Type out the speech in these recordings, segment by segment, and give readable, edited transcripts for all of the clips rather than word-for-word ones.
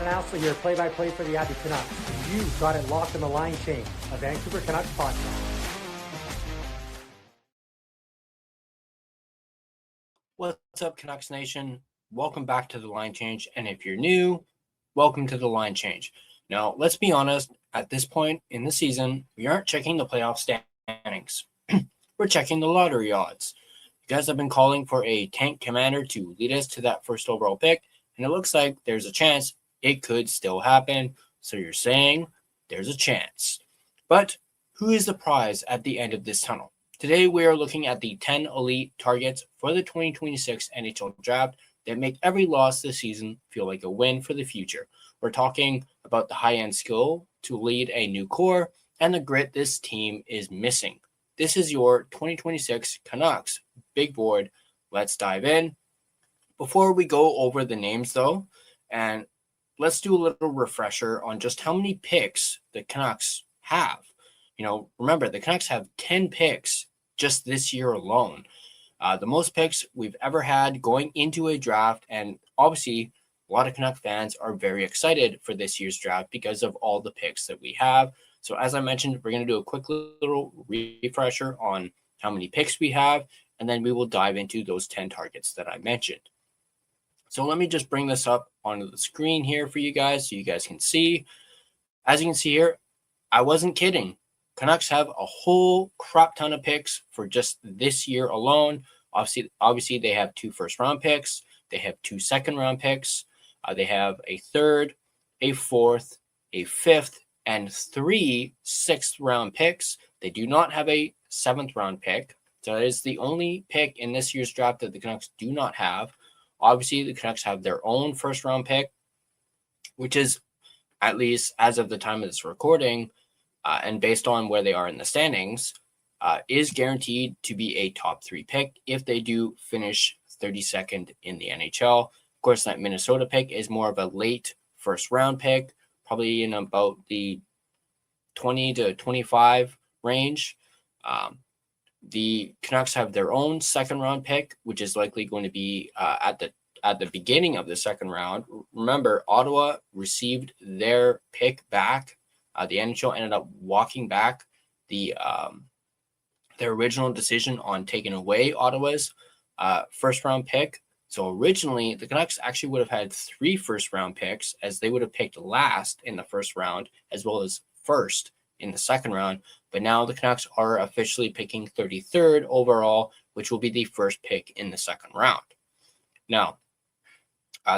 Astley here, play-by-play for the Abby Canucks. You got it locked in the line change, a Vancouver Canucks podcast. What's up, Canucks Nation? Welcome back to the Line Change. And if you're new, welcome to the Line Change. Now, let's be honest, at this point in the season, we aren't checking the playoff standings. We're checking the lottery odds. You guys have been calling for a tank commander to lead us to that first overall pick, and it looks like there's a chance it could still happen. So you're saying there's a chance. But who is the prize at the end of this tunnel? Today, we are looking at the 10 elite targets for the 2026 NHL Draft that make every loss this season feel like a win for the future. We're talking about the high-end skill to lead a new core and the grit this team is missing. This is your 2026 Canucks Big Board. Let's dive in. Before we go over the names, though, and let's do a little refresher on just how many picks the Canucks have. Remember, the Canucks have 10 picks just this year alone. The most picks we've ever had going into a draft. And obviously, a lot of Canuck fans are very excited for this year's draft because of all the picks that we have. So as I mentioned, we're going to do a quick little refresher on how many picks we have, and then we will dive into those 10 targets that I mentioned. So let me just bring this up onto the screen here for you guys so you guys can see. As you can see here, I wasn't kidding. Canucks have a whole crap ton of picks for just this year alone. Obviously, they have 2 first-round picks. They have 2 second-round picks. They have a third, a fourth, a fifth, and 3 sixth-round picks. They do not have a 7th-round pick. So that is the only pick in this year's draft that the Canucks do not have. Obviously, the Canucks have their own first-round pick, which is, at least as of the time of this recording, and based on where they are in the standings, is guaranteed to be a top 3 pick if they do finish 32nd in the NHL. Of course, that Minnesota pick is more of a late first-round pick, probably in about the 20 to 25 range. The Canucks have their own second-round pick, which is likely going to be at the beginning of the second round. Remember, Ottawa received their pick back. The NHL ended up walking back their original decision on taking away Ottawa's first-round pick. So originally, the Canucks actually would have had 3 first-round picks, as they would have picked last in the first round, as well as first in the second round. But now the Canucks are officially picking 33rd overall, which will be the first pick in the second round. Now,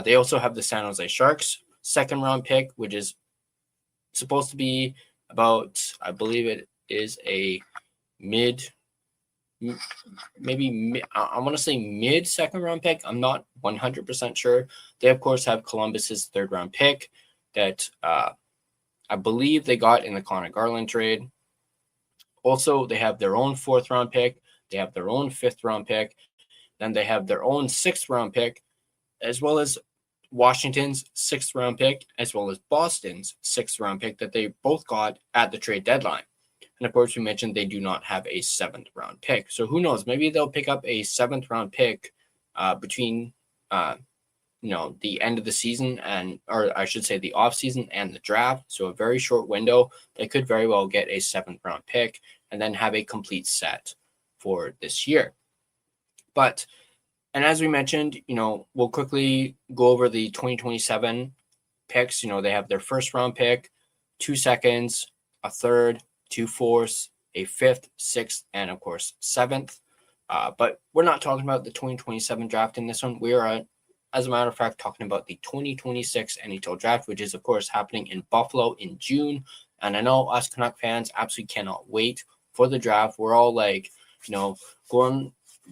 they also have the San Jose Sharks second-round pick, which is supposed to be about, I believe it is a I want to say mid second round pick. I'm not 100% sure. They, of course, have Columbus's 3rd round pick that I believe they got in the Connor Garland trade. Also, they have their own 4th round pick. They have their own 5th round pick. Then they have their own 6th round pick, as well as Washington's 6th round pick, as well as Boston's 6th round pick that they both got at the trade deadline. And of course, we mentioned they do not have a 7th round pick. So who knows? Maybe they'll pick up a 7th round pick between the end of the season or I should say the off season and the draft. So a very short window. They could very well get a 7th round pick and then have a complete set for this year. And as we mentioned, we'll quickly go over the 2027 picks. They have their first round pick, 2 seconds, a third, 2 fourths, a 5th, 6th, and of course 7th. But we're not talking about the 2027 draft in this one. We are, as a matter of fact, talking about the 2026 NHL Draft, which is of course happening in Buffalo in June. And I know us Canuck fans absolutely cannot wait for the draft. We're all like,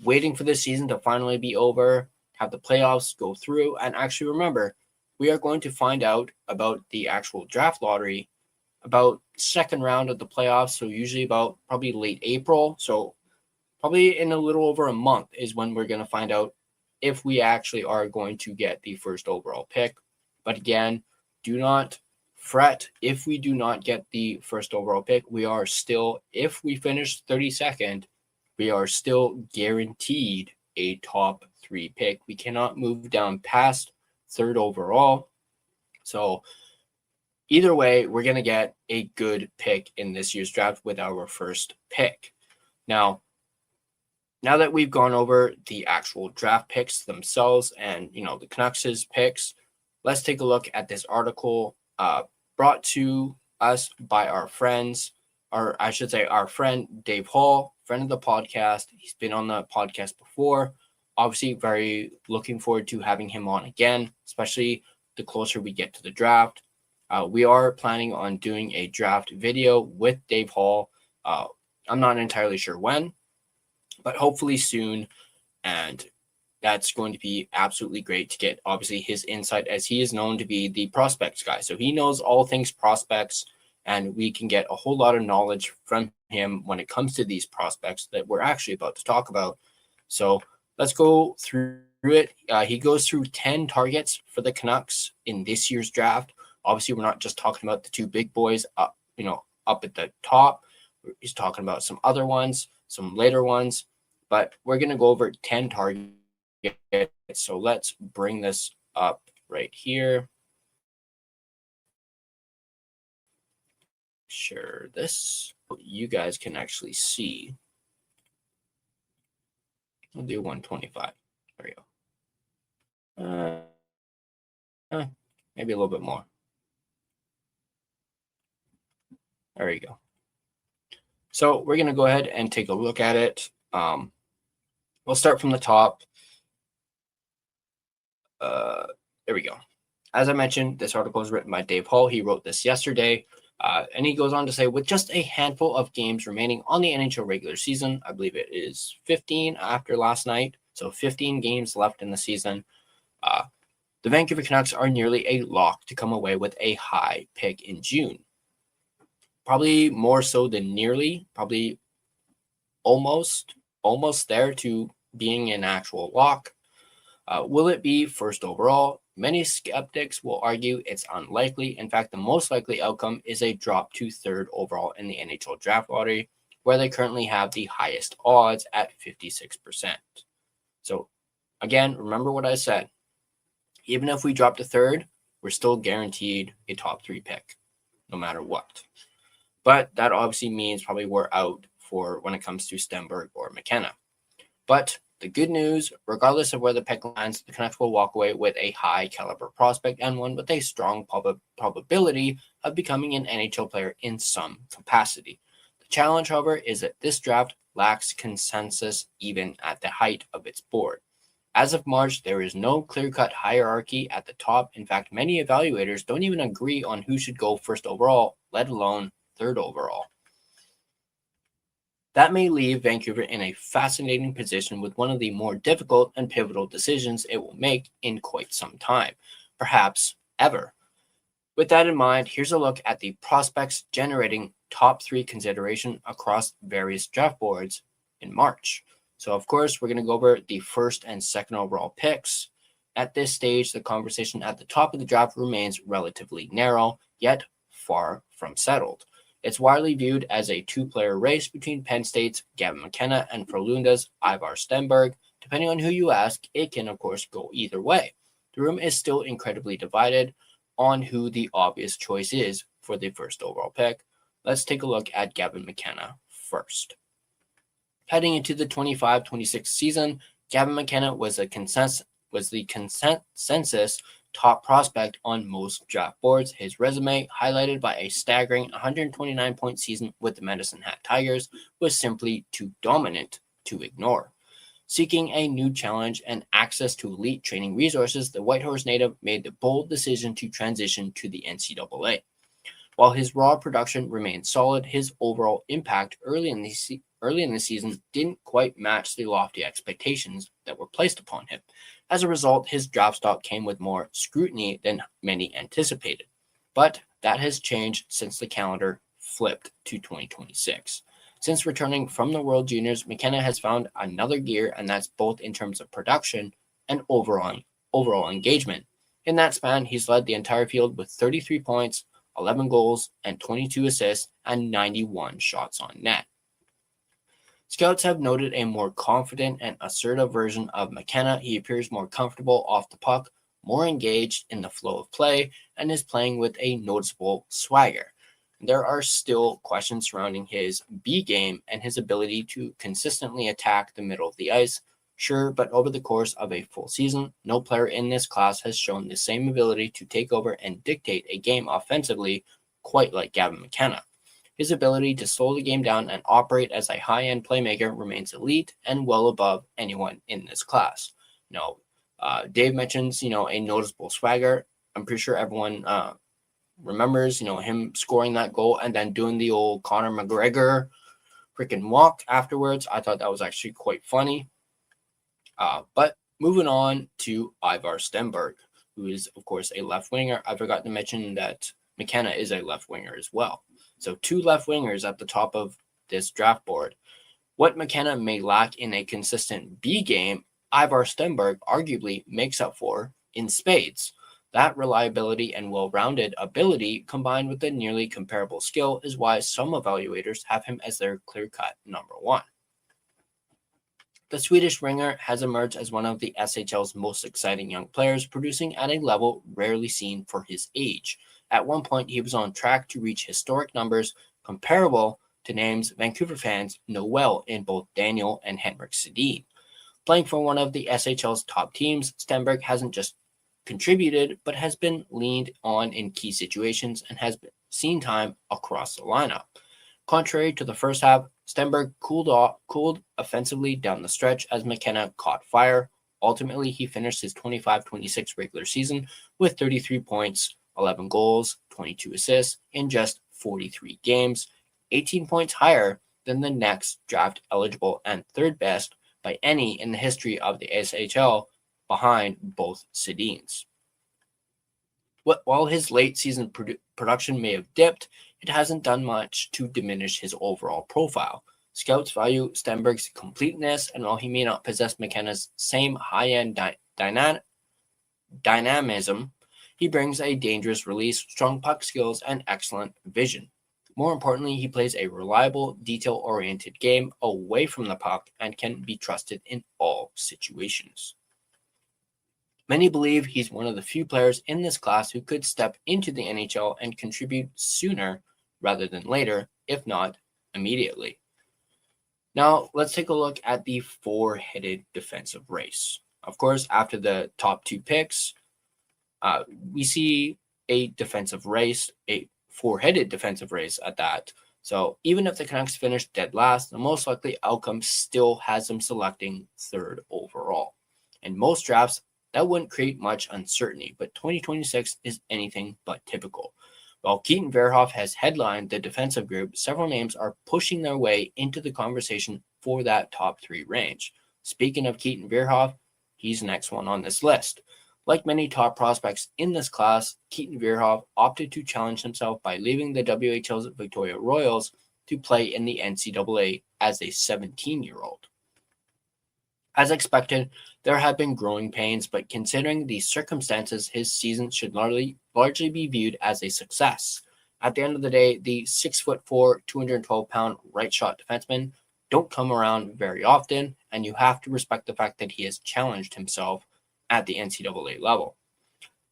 waiting for this season to finally be over, have the playoffs go through. And actually, remember, we are going to find out about the actual draft lottery about second round of the playoffs. So usually about probably late April. So probably in a little over a month is when we're going to find out if we actually are going to get the first overall pick. But again, do not fret if we do not get the first overall pick. We are still, if we finish 32nd, we are still guaranteed a top 3 pick. We cannot move down past 3rd overall. So either way, we're going to get a good pick in this year's draft with our first pick. Now that we've gone over the actual draft picks themselves and, the Canucks' picks, let's take a look at this article brought to us by our friends, or I should say our friend Dave Hall, friend of the podcast. He's been on the podcast before. Obviously, very looking forward to having him on again, especially the closer we get to the draft. We are planning on doing a draft video with Dave Hall. I'm not entirely sure when, but hopefully soon. And that's going to be absolutely great to get, obviously, his insight, as he is known to be the prospects guy. So he knows all things prospects, and we can get a whole lot of knowledge from him when it comes to these prospects that we're actually about to talk about. So let's go through it. He goes through 10 targets for the Canucks in this year's draft. Obviously, we're not just talking about the two big boys up at the top. He's talking about some other ones, some later ones, but we're going to go over 10 targets. So let's bring this up right here. Share this so you guys can actually see. We'll do 125. There we go. Maybe a little bit more. There you go. So we're going to go ahead and take a look at it. We'll start from the top. There we go. As I mentioned, this article is written by Dave Hall. He wrote this yesterday. And he goes on to say, with just a handful of games remaining on the NHL regular season, I believe it is 15 after last night, so 15 games left in the season, the Vancouver Canucks are nearly a lock to come away with a high pick in June. Probably more so than nearly, probably almost there to being an actual lock. Will it be first overall? Many skeptics will argue it's unlikely. In fact, the most likely outcome is a drop to third overall in the NHL Draft lottery, where they currently have the highest odds at 56%. So, again, remember what I said. Even if we drop to third, we're still guaranteed a top 3 pick, no matter what. But that obviously means probably we're out for when it comes to Stenberg or McKenna. But the good news, regardless of where the pick lands, the Canucks will walk away with a high caliber prospect and one with a strong probability of becoming an NHL player in some capacity. The challenge, however, is that this draft lacks consensus even at the height of its board. As of March, there is no clear-cut hierarchy at the top. In fact, many evaluators don't even agree on who should go first overall, let alone third overall. That may leave Vancouver in a fascinating position with one of the more difficult and pivotal decisions it will make in quite some time, perhaps ever. With that in mind, here's a look at the prospects generating top 3 consideration across various draft boards in March. So, of course, we're going to go over the first and second overall picks. At this stage, the conversation at the top of the draft remains relatively narrow, yet far from settled. It's widely viewed as a 2-player race between Penn State's Gavin McKenna and Frölunda's Ivar Stenberg. Depending on who you ask, it can, of course, go either way. The room is still incredibly divided on who the obvious choice is for the first overall pick. Let's take a look at Gavin McKenna first. Heading into the 25-26 season, Gavin McKenna was the consensus top prospect on most draft boards. His resume, highlighted by a staggering 129-point season with the Medicine Hat Tigers, was simply too dominant to ignore. Seeking a new challenge and access to elite training resources, the Whitehorse native made the bold decision to transition to the NCAA. While his raw production remained solid, his overall impact early in the season didn't quite match the lofty expectations that were placed upon him. As a result, his draft stock came with more scrutiny than many anticipated. But that has changed since the calendar flipped to 2026. Since returning from the World Juniors, McKenna has found another gear, and that's both in terms of production and overall engagement. In that span, he's led the entire field with 33 points, 11 goals, and 22 assists, and 91 shots on net. Scouts have noted a more confident and assertive version of McKenna. He appears more comfortable off the puck, more engaged in the flow of play, and is playing with a noticeable swagger. There are still questions surrounding his B game and his ability to consistently attack the middle of the ice. Sure, but over the course of a full season, no player in this class has shown the same ability to take over and dictate a game offensively quite like Gavin McKenna. His ability to slow the game down and operate as a high-end playmaker remains elite and well above anyone in this class. Dave mentions, a noticeable swagger. I'm pretty sure everyone remembers, him scoring that goal and then doing the old Conor McGregor freaking walk afterwards. I thought that was actually quite funny. But moving on to Ivar Stenberg, who is, of course, a left winger. I forgot to mention that McKenna is a left winger as well. So 2 left wingers at the top of this draft board. What McKenna may lack in a consistent B game, Ivar Stenberg arguably makes up for in spades. That reliability and well-rounded ability combined with the nearly comparable skill is why some evaluators have him as their clear-cut number 1. The Swedish winger has emerged as one of the SHL's most exciting young players, producing at a level rarely seen for his age. At one point, he was on track to reach historic numbers comparable to names Vancouver fans know well in both Daniel and Henrik Sedin. Playing for one of the SHL's top teams, Stenberg hasn't just contributed, but has been leaned on in key situations and has seen time across the lineup. Contrary to the first half, Stenberg cooled offensively down the stretch as McKenna caught fire. Ultimately, he finished his 25-26 regular season with 33 points, 11 goals, 22 assists in just 43 games, 18 points higher than the next draft eligible and third best by any in the history of the SHL, behind both Sedins. While his late season production may have dipped, it hasn't done much to diminish his overall profile. Scouts value Stenberg's completeness, and while he may not possess McKenna's same high-end dynamism, he brings a dangerous release, strong puck skills, and excellent vision. More importantly, he plays a reliable, detail-oriented game away from the puck and can be trusted in all situations. Many believe he's one of the few players in this class who could step into the NHL and contribute sooner rather than later, if not immediately. Now, let's take a look at the 4-headed defensive race. Of course, after the top 2 picks, we see a defensive race, a 4-headed defensive race at that. So even if the Canucks finish dead last, the most likely outcome still has them selecting 3rd overall. In most drafts, that wouldn't create much uncertainty, but 2026 is anything but typical. While Keaton Verhoff has headlined the defensive group, several names are pushing their way into the conversation for that top 3 range. Speaking of Keaton Verhoff, he's the next one on this list. Like many top prospects in this class, Keaton Verhoff opted to challenge himself by leaving the WHL's Victoria Royals to play in the NCAA as a 17-year-old. As expected, there have been growing pains, but considering the circumstances, his season should largely be viewed as a success. At the end of the day, the 6'4", 212-pound right shot defenseman don't come around very often, and you have to respect the fact that he has challenged himself at the NCAA level.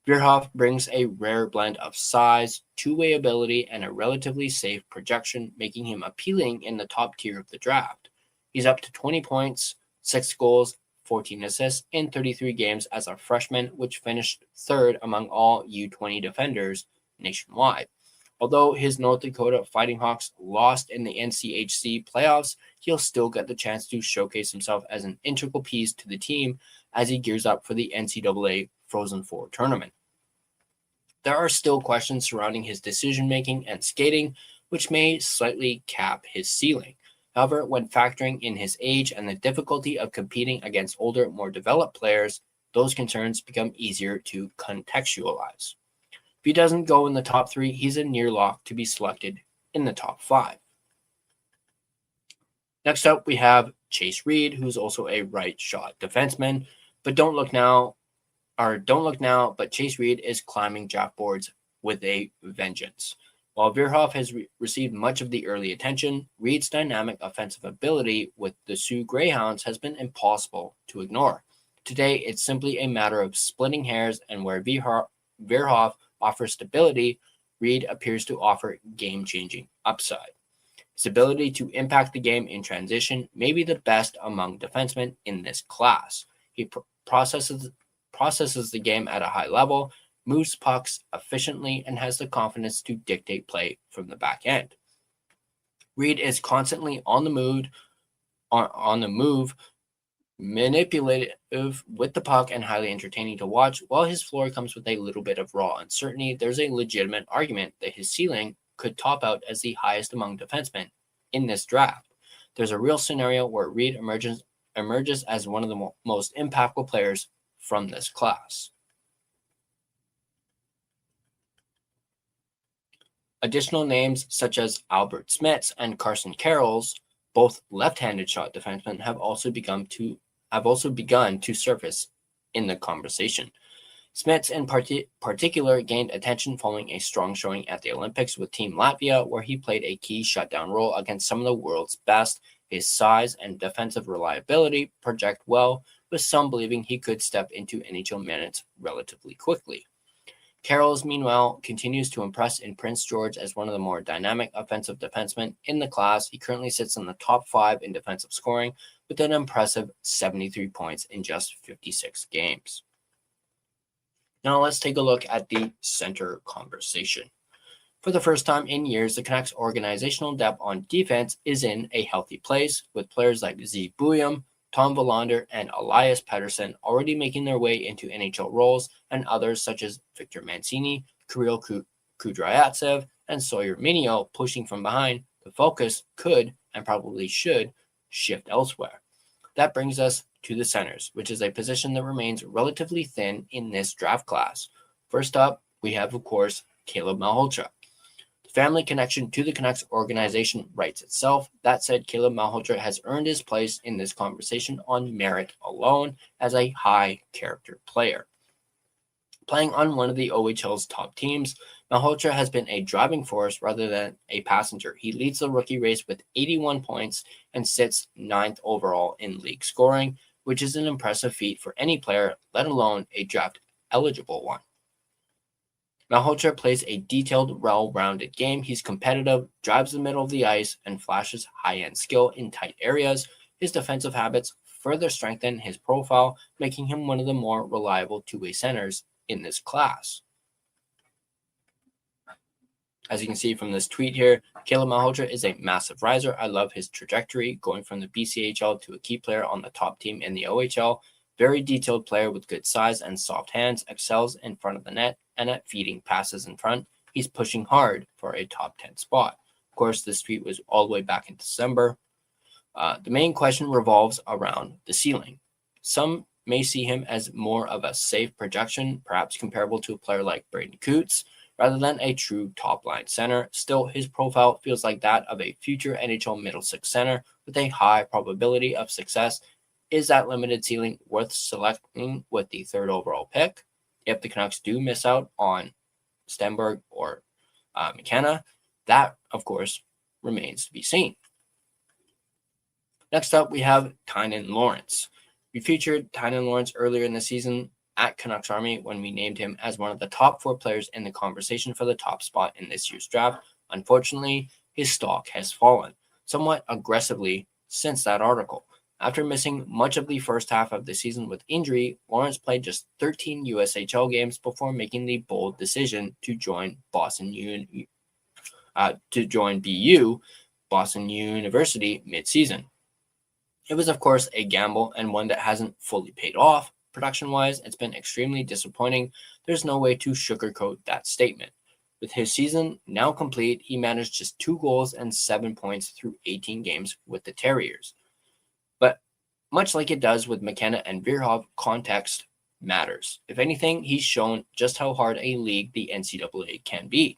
Verhoff brings a rare blend of size, two-way ability, and a relatively safe projection, making him appealing in the top tier of the draft. He's up to 20 points, 6 goals, 14 assists in 33 games as a freshman, which finished 3rd among all U20 defenders nationwide. Although his North Dakota Fighting Hawks lost in the NCHC playoffs, he'll still get the chance to showcase himself as an integral piece to the team as he gears up for the NCAA Frozen Four tournament. There are still questions surrounding his decision-making and skating, which may slightly cap his ceiling. However, when factoring in his age and the difficulty of competing against older, more developed players, those concerns become easier to contextualize. If he doesn't go in the top 3, he's a near lock to be selected in the top 5. Next up, we have Chase Reed, who's also a right shot defenseman. But don't look now, but Chase Reed is climbing draft boards with a vengeance. While Verhoff has received much of the early attention, Reed's dynamic offensive ability with the Sioux Greyhounds has been impossible to ignore. Today, it's simply a matter of splitting hairs, and where Verhoff offers stability, Reed appears to offer game-changing upside. His ability to impact the game in transition may be the best among defensemen in this class. He processes the game at a high level, moves pucks efficiently, and has the confidence to dictate play from the back end. Reed is constantly on the move, manipulative with the puck, and highly entertaining to watch. While his floor comes with a little bit of raw uncertainty, there's a legitimate argument that his ceiling could top out as the highest among defensemen in this draft. There's a real scenario where Reed emerges as one of the most impactful players from this class. Additional names such as Albert Smets and Carson Carrolls, both left-handed shot defensemen, have also begun to surface in the conversation. Smets in particular gained attention following a strong showing at the Olympics with Team Latvia, where he played a key shutdown role against some of the world's best. His size and defensive reliability project well, with some believing he could step into NHL minutes relatively quickly. Carrolls, meanwhile, continues to impress in Prince George as one of the more dynamic offensive defensemen in the class. He currently sits in the top 5 in defensive scoring with an impressive 73 points in just 56 games. Now let's take a look at the center conversation. For the first time in years, the Canucks' organizational depth on defense is in a healthy place, with players like Z. Buyam, Tom Willander, and Elias Pettersson already making their way into NHL roles, and others such as Victor Mancini, Kirill Kudryavtsev, and Sawyer Minio pushing from behind. The focus could and probably should shift elsewhere. That brings us to the centers, which is a position that remains relatively thin in this draft class. First up, we have, of course, Caleb Malhotra. The family connection to the Canucks organization writes itself. That said, Caleb Malhotra has earned his place in this conversation on merit alone as a high-character player. Playing on one of the OHL's top teams, Malhotra has been a driving force rather than a passenger. He leads the rookie race with 81 points and sits 9th overall in league scoring, which is an impressive feat for any player, let alone a draft-eligible one. Malhotra plays a detailed, well-rounded game. He's competitive, drives the middle of the ice, and flashes high-end skill in tight areas. His defensive habits further strengthen his profile, making him one of the more reliable two-way centers in this class. As you can see from this tweet here, Caleb Malhotra is a massive riser. I love his trajectory, going from the BCHL to a key player on the top team in the OHL. Very detailed player with good size and soft hands, excels in front of the net and at feeding passes in front. He's pushing hard for a top 10 spot. Of course, this tweet was all the way back in December. The main question revolves around the ceiling. Some may see him as more of a safe projection, perhaps comparable to a player like Braden Coots, rather than a true top-line center. Still, his profile feels like that of a future NHL middle six center with a high probability of success. Is that limited ceiling worth selecting with the 3rd overall pick? If the Canucks do miss out on Stenberg or McKenna, that, of course, remains to be seen. Next up, we have Tynan Lawrence. We featured Tynan Lawrence earlier in the season at Canucks Army when we named him as one of the top 4 players in the conversation for the top spot in this year's draft. Unfortunately, his stock has fallen somewhat aggressively since that article. After missing much of the first half of the season with injury, Lawrence played just 13 USHL games before making the bold decision to join BU, Boston University mid-season. It was, of course, a gamble and one that hasn't fully paid off. Production-wise, it's been extremely disappointing. There's no way to sugarcoat that statement. With his season now complete, he managed just 2 goals and 7 points through 18 games with the Terriers. But much like it does with McKenna and Verhoff, context matters. If anything, he's shown just how hard a league the NCAA can be.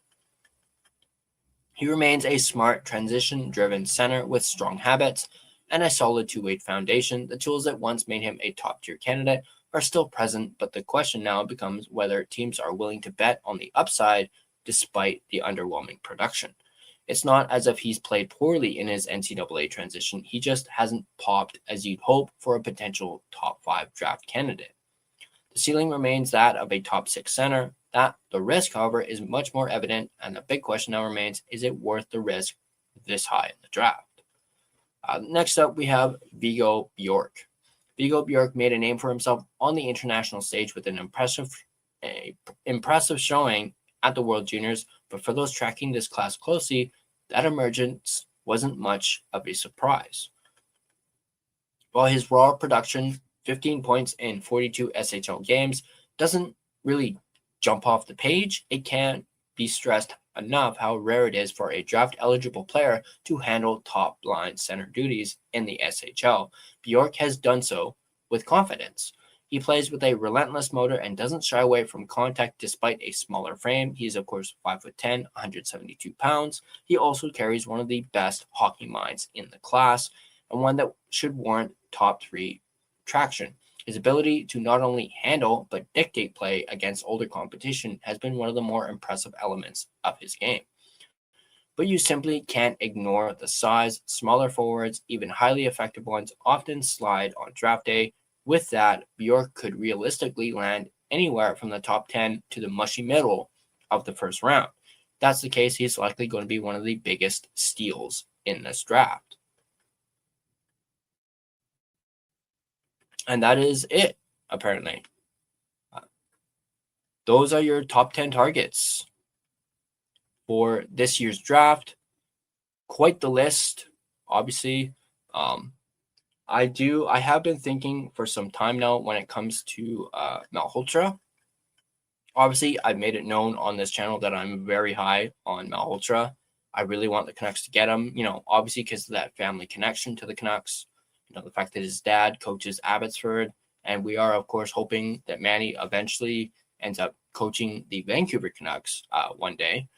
He remains a smart, transition-driven center with strong habits and a solid two-way foundation. The tools that once made him a top-tier candidate are still present, but the question now becomes whether teams are willing to bet on the upside despite the underwhelming production. It's not as if he's played poorly in his NCAA transition. He just hasn't popped as you'd hope for a potential top 5 draft candidate. The ceiling remains that of a top 6 center. That the risk, however, is much more evident, and the big question now remains, is it worth the risk this high in the draft? Next up, we have Viggo Bjork. Viggo Bjork made a name for himself on the international stage with an impressive showing at the World Juniors, but for those tracking this class closely, that emergence wasn't much of a surprise. While his raw production, 15 points in 42 SHL games, doesn't really jump off the page, it can't be stressed enough how rare it is for a draft-eligible player to handle top-line center duties in the SHL. Bjork has done so with confidence. He plays with a relentless motor and doesn't shy away from contact despite a smaller frame. He's, of course, 5'10", 172 pounds. He also carries one of the best hockey minds in the class, and one that should warrant top 3 traction. His ability to not only handle but dictate play against older competition has been one of the more impressive elements of his game. But you simply can't ignore the size. Smaller forwards, even highly effective ones, often slide on draft day. With that, Bjork could realistically land anywhere from the top 10 to the mushy middle of the first round. If that's the case, he's likely going to be one of the biggest steals in this draft. And that is it, apparently. Those are your top 10 targets for this year's draft. Quite the list, obviously. I have been thinking for some time now when it comes to Malhotra. Obviously, I've made it known on this channel that I'm very high on Malhotra. I really want the Canucks to get him, obviously because of that family connection to the Canucks. The fact that his dad coaches Abbotsford, and we are, of course, hoping that Manny eventually ends up coaching the Vancouver Canucks one day.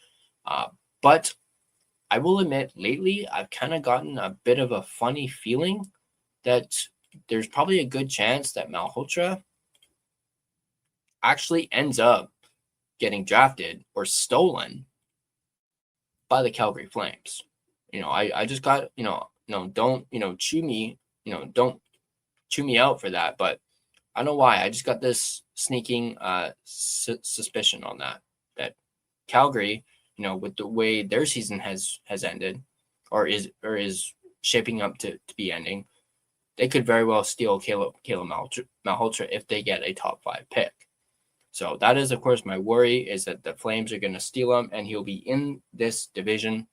But I will admit, lately, I've kind of gotten a bit of a funny feeling that there's probably a good chance that Malhotra actually ends up getting drafted or stolen by the Calgary Flames. I just got, don't, chew me, don't chew me out for that, but I don't know why. I just got this sneaking suspicion on that Calgary, with the way their season has ended or is shaping up to be ending, they could very well steal Caleb Malhotra if they get a top 5 pick. So that is, of course, my worry is that the Flames are going to steal him and he'll be in this division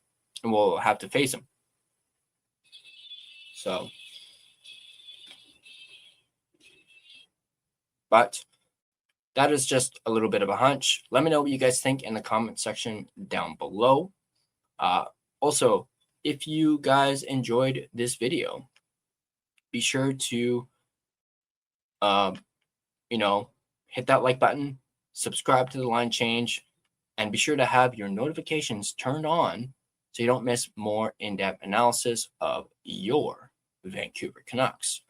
and we'll have to face him. So, but that is just a little bit of a hunch. Let me know what you guys think in the comment section down below. Also, if you guys enjoyed this video, be sure to, hit that like button, subscribe to the Line Change, and be sure to have your notifications turned on so you don't miss more in-depth analysis of your Vancouver Canucks.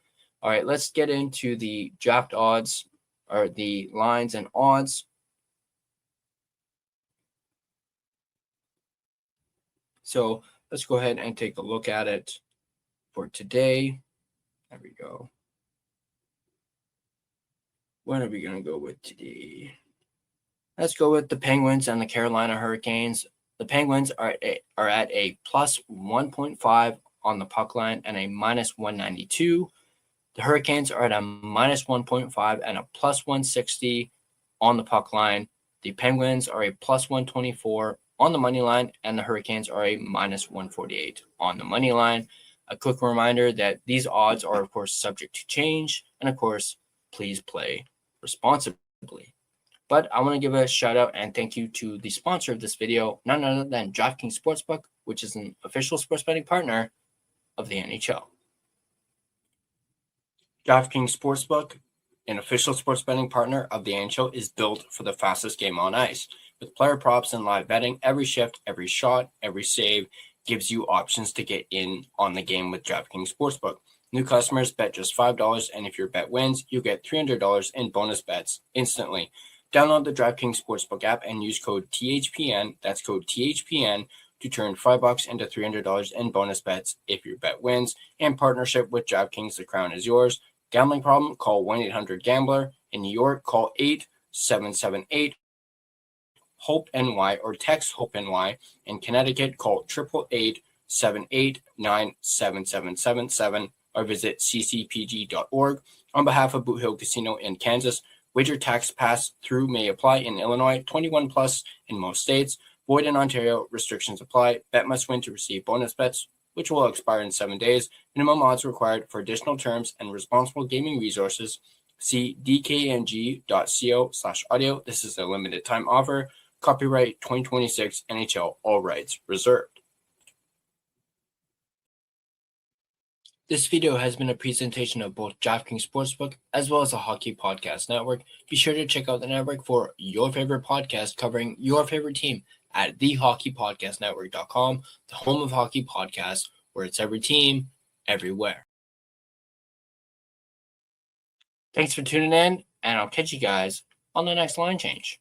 All right, let's get into the draft odds, or the lines and odds. So let's go ahead and take a look at it for today. There we go. What are we going to go with today? Let's go with the Penguins and the Carolina Hurricanes. The Penguins are at a plus 1.5 on the puck line and a minus 192. The Hurricanes are at a minus 1.5 and a plus 160 on the puck line. The Penguins are a plus 124 on the money line, and the Hurricanes are a minus 148 on the money line. A quick reminder that these odds are, of course, subject to change, and of course, please play responsibly. But I want to give a shout out and thank you to the sponsor of this video, none other than DraftKings Sportsbook, which is an official sports betting partner of the NHL. DraftKings Sportsbook, an official sports betting partner of the NHL, is built for the fastest game on ice. With player props and live betting, every shift, every shot, every save gives you options to get in on the game with DraftKings Sportsbook. New customers bet just $5, and if your bet wins, you get $300 in bonus bets instantly. Download the DraftKings Sportsbook app and use code THPN, that's code THPN, to turn $5 into $300 in bonus bets if your bet wins. In partnership with DraftKings, the crown is yours. Gambling problem? Call 1-800-GAMBLER. In New York, call 877-8-HOPE-NY or text HOPE-NY. In Connecticut, call 888-789-7777 or visit ccpg.org. On behalf of Boot Hill Casino in Kansas, wager tax pass-through may apply in Illinois, 21 plus in most states. Void in Ontario, restrictions apply. Bet must win to receive bonus bets, which will expire in 7 days. Minimum odds required. For additional terms and responsible gaming resources, see dkng.co/audio. This is a limited time offer. Copyright 2026 NHL, all rights reserved. This video has been a presentation of both DraftKings Sportsbook as well as the Hockey Podcast Network. Be sure to check out the network for your favorite podcast covering your favorite team at thehockeypodcastnetwork.com, the home of hockey podcasts, where it's every team, everywhere. Thanks for tuning in, and I'll catch you guys on the next line change.